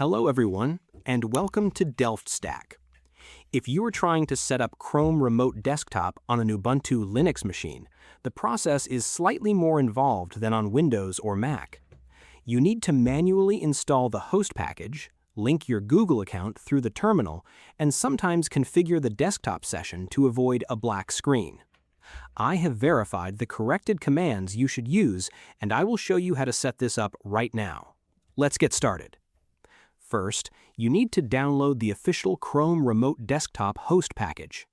Hello everyone, and welcome to DelftStack. If you are trying to set up Chrome Remote Desktop on an Ubuntu Linux machine, the process is slightly more involved than on Windows or Mac. You need to manually install the host package, link your Google account through the terminal, and sometimes configure the desktop session to avoid a black screen. I have verified the corrected commands you should use, and I will show you how to set this up right now. Let's get started. First, you need to download the official Chrome Remote Desktop host package.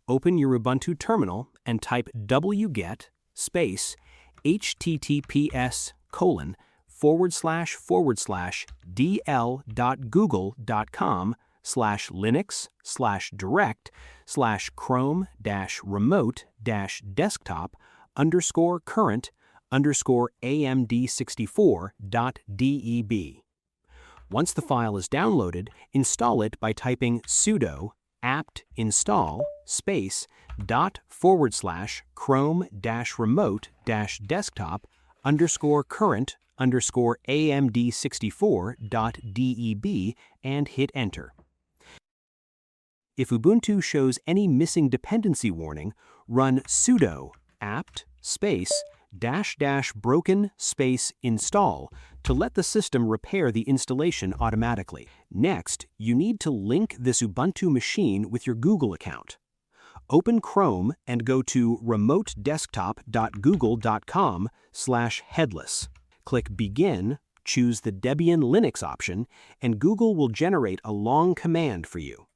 Open your Ubuntu terminal and type wget //dl.google.com/linux/direct/chrome-remote-desktop_current_amd64.deb. Once the file is downloaded, install it by typing sudo apt install //chrome-remote-desktop_current_amd64.deb and hit enter. If Ubuntu shows any missing dependency warning, run sudo apt --broken install to let the system repair the installation automatically. Next, you need to link this Ubuntu machine with your Google account. Open Chrome and go to remotedesktop.google.com/headless. Click Begin, choose the Debian Linux option, and Google will generate a long command for you.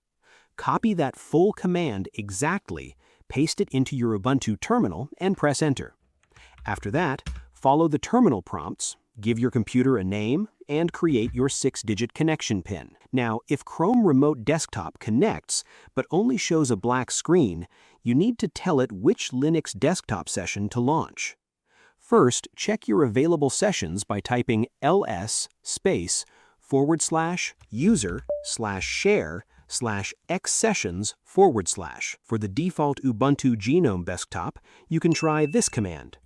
Copy that full command exactly, paste it into your Ubuntu terminal, and press Enter. After that, follow the terminal prompts, give your computer a name, and create your 6-digit connection PIN. Now, if Chrome Remote Desktop connects but only shows a black screen, you need to tell it which Linux desktop session to launch. First, check your available sessions by typing ls/user/share/xsessions/. For the default Ubuntu GNOME desktop, you can try this command.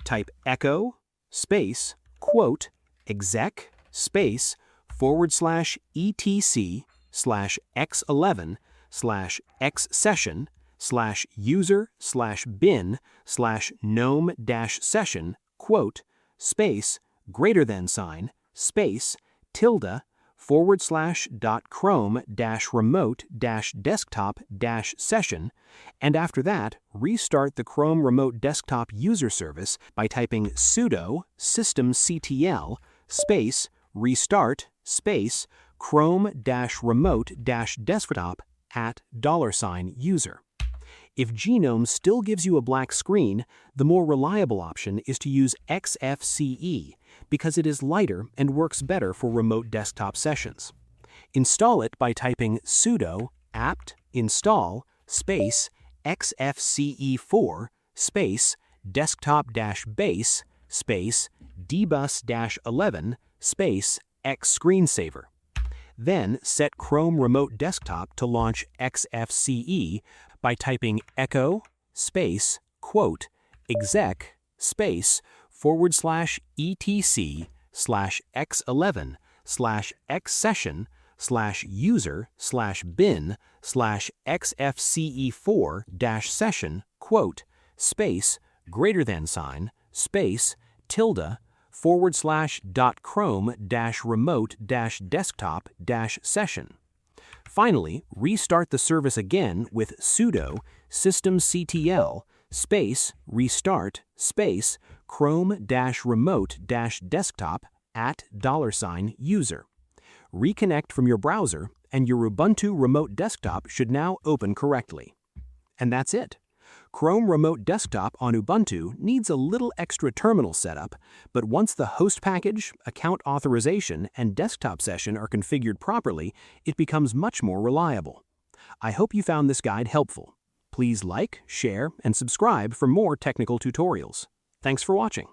Type echo /exec//etc/x11/xsession/user/bin/gnome-session /*chrome-remote-desktop-session, and after that, restart the Chrome Remote Desktop user service by typing sudo systemctl /restart Chrome-remote-desktop @$user. If GNOME still gives you a black screen, the more reliable option is to use XFCE because it is lighter and works better for remote desktop sessions. Install it by typing sudo apt install XFCE4 desktop-base dbus-11 x screensaver. Then set Chrome Remote Desktop to launch XFCE by typing echo /etc/etc/x11/xsession/user/bin/xfce4-session /*chrome-remote-desktop-session. Finally, restart the service again with sudo systemctl restart Chrome-remote-desktop @$user. Reconnect from your browser, and your Ubuntu Remote Desktop should now open correctly. And that's it. Chrome Remote Desktop on Ubuntu needs a little extra terminal setup, but once the host package, account authorization, and desktop session are configured properly, it becomes much more reliable. I hope you found this guide helpful. Please like, share, and subscribe for more technical tutorials. Thanks for watching.